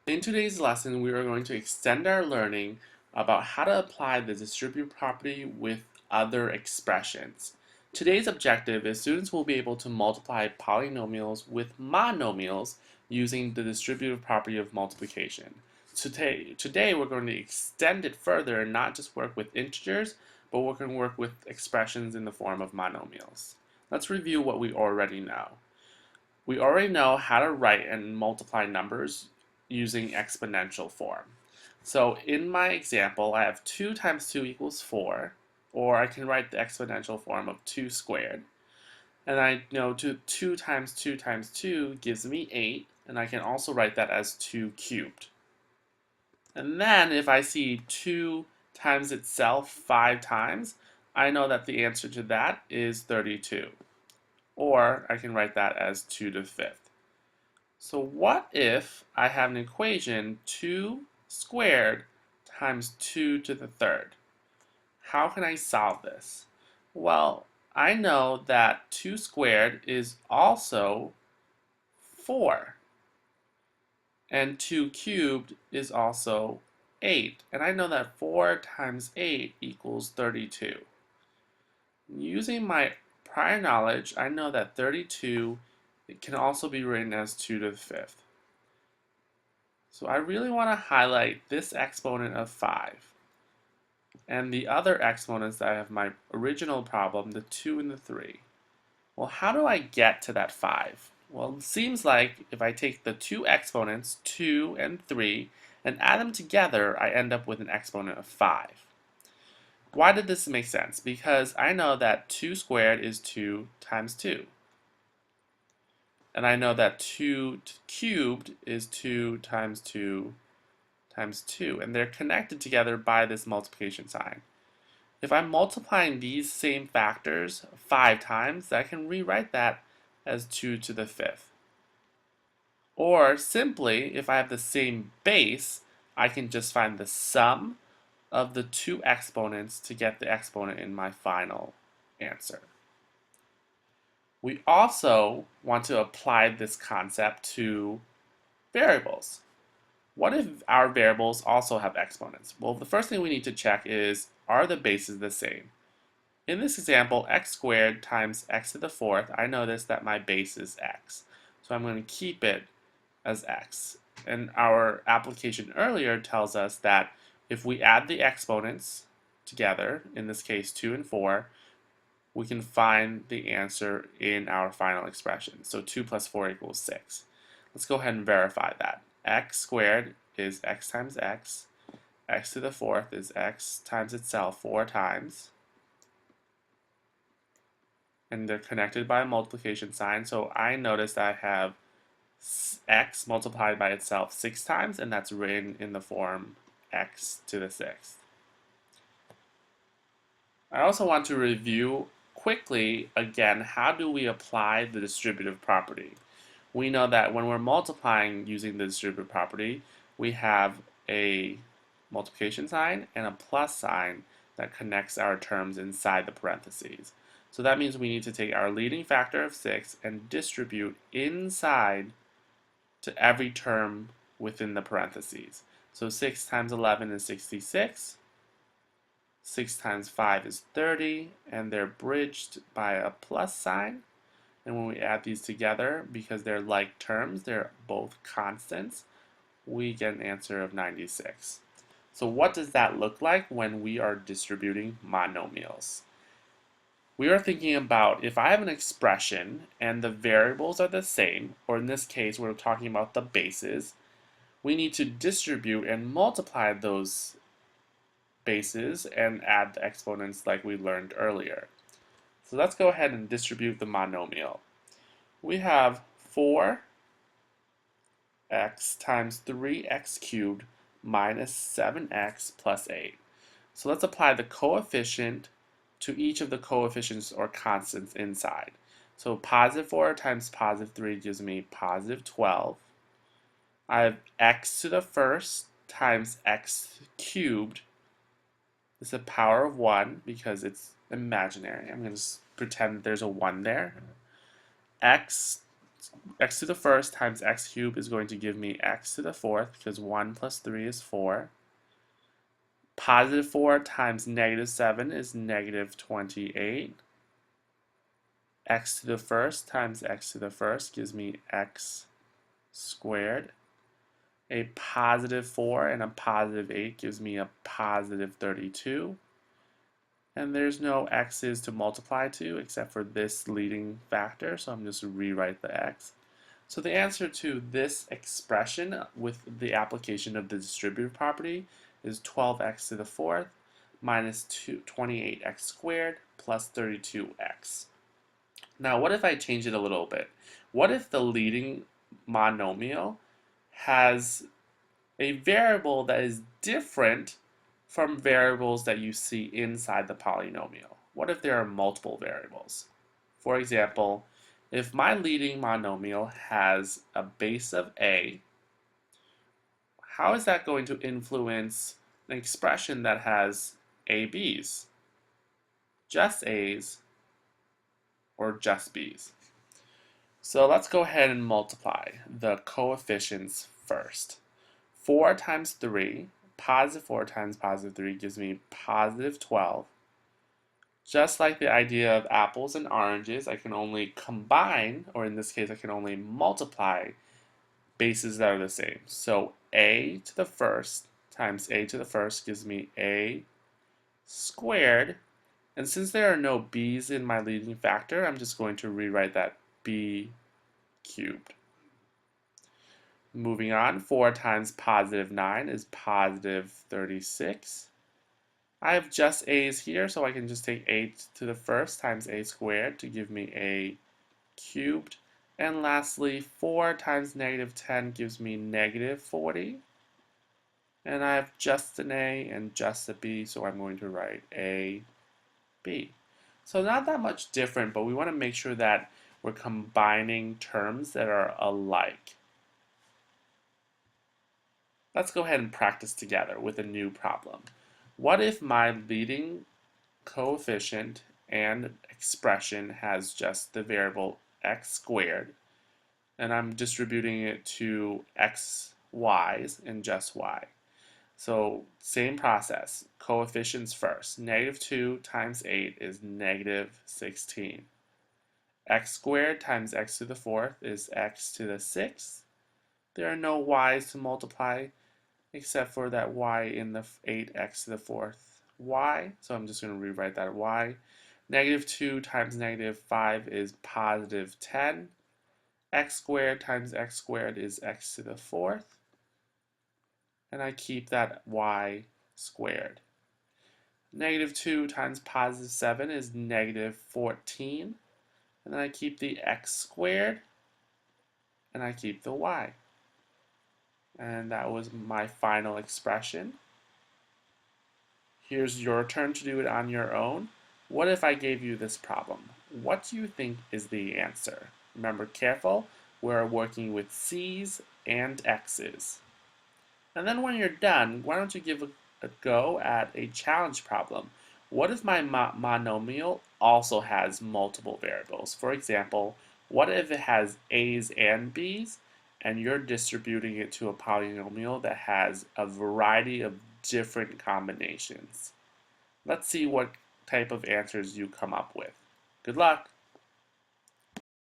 In today's lesson, we are going to extend our learning about how to apply the distributive property with other expressions. Today's objective is students will be able to multiply polynomials with monomials using the distributive property of multiplication. Today we're going to extend it further and not just work with integers, but we're going to work with expressions in the form of monomials. Let's review what we already know. We already know how to write and multiply numbers using exponential form. So in my example, I have 2 times 2 equals 4, or I can write the exponential form of 2 squared. And I know 2 times 2 times 2 gives me 8, and I can also write that as 2 cubed. And then if I see 2 times itself 5 times, I know that the answer to that is 32. Or I can write that as 2 to the 5th. So what if I have an equation 2 squared times 2 to the 3rd? How can I solve this? Well, I know that 2 squared is also 4. And 2 cubed is also 8. And I know that 4 times 8 equals 32. Using my prior knowledge, I know that 32 can also be written as 2 to the 5th. So I really want to highlight this exponent of 5 and the other exponents that I have my original problem, the 2 and the 3. Well, how do I get to that 5? Well, it seems like if I take the two exponents, 2 and 3, and add them together, I end up with an exponent of 5. Why did this make sense? Because I know that 2 squared is 2 times 2. And I know that 2 cubed is 2 times 2 times 2. And they're connected together by this multiplication sign. If I'm multiplying these same factors 5 times, I can rewrite that as 2 to the 5th. Or simply, if I have the same base, I can just find the sum of the two exponents to get the exponent in my final answer. We also want to apply this concept to variables. What if our variables also have exponents? Well, the first thing we need to check is, are the bases the same? In this example, x squared times x to the 4th, I notice that my base is x. So I'm going to keep it as x. And our application earlier tells us that if we add the exponents together, in this case 2 and 4, we can find the answer in our final expression. So 2 plus 4 equals 6. Let's go ahead and verify that. X squared is x times x. X to the 4th is x times itself 4 times. And they're connected by a multiplication sign. So I notice that I have x multiplied by itself 6 times, and that's written in the form x to the 6th. I also want to review quickly again, how do we apply the distributive property? We know that when we're multiplying using the distributive property, we have a multiplication sign and a plus sign that connects our terms inside the parentheses. So that means we need to take our leading factor of 6 and distribute inside to every term within the parentheses. So 6 times 11 is 66. 6 times 5 is 30, and they're bridged by a plus sign. And when we add these together, because they're like terms, they're both constants, we get an answer of 96. So what does that look like when we are distributing monomials? We are thinking about if I have an expression and the variables are the same, or in this case we're talking about the bases, we need to distribute and multiply those bases and add the exponents like we learned earlier. So let's go ahead and distribute the monomial. We have 4x times 3x cubed minus 7x plus 8. So let's apply the coefficient to each of the coefficients or constants inside. So positive 4 times positive 3 gives me positive 12. I have x to the 1st times x cubed. It's a power of 1 because it's imaginary. I'm going to pretend there's a 1 there. X x to the first times x cubed is going to give me x to the fourth, because 1 plus 3 is 4. Positive 4 times negative 7 is negative 28. X to the first times x to the first gives me x squared. A positive 4 and a positive 8 gives me a positive 32. And there's no x's to multiply to except for this leading factor, so I'm just going to rewrite the x. So the answer to this expression with the application of the distributive property is 12x to the fourth minus 28x squared plus 32x. Now what if I change it a little bit? What if the leading monomial has a variable that is different from variables that you see inside the polynomial? What if there are multiple variables? For example, if my leading monomial has a base of a, how is that going to influence an expression that has ABs, just A's, or just B's? So let's go ahead and multiply the coefficients first. 4 times 3, positive 4 times positive 3 gives me positive 12. Just like the idea of apples and oranges, I can only combine, or in this case I can only multiply bases that are the same. So a to the first times a to the first gives me a squared. And since there are no b's in my leading factor, I'm just going to rewrite that b cubed. Moving on, 4 times positive 9 is positive 36. I have just a's here, so I can just take a to the first times a squared to give me a cubed. And lastly, 4 times negative 10 gives me negative 40. And I have just an a and just a b, so I'm going to write a, b. So not that much different, but we want to make sure that we're combining terms that are alike. Let's go ahead and practice together with a new problem. What if my leading coefficient and expression has just the variable x squared, and I'm distributing it to x, y's, and just y? So same process, coefficients first. Negative 2 times 8 is negative 16. X squared times x to the fourth is x to the sixth. There are no y's to multiply except for that y in the 8x to the fourth y. So I'm just going to rewrite that y. Negative 2 times negative 5 is positive 10. X squared times x squared is x to the fourth. And I keep that y squared. Negative 2 times positive 7 is negative 14. And then I keep the x squared, and I keep the y. And that was my final expression. Here's your turn to do it on your own. What if I gave you this problem? What do you think is the answer? Remember, careful, we're working with c's and x's. And then when you're done, why don't you give a go at a challenge problem? What if my monomial also has multiple variables? For example, what if it has a's and b's, and you're distributing it to a polynomial that has a variety of different combinations? Let's see what type of answers you come up with. Good luck!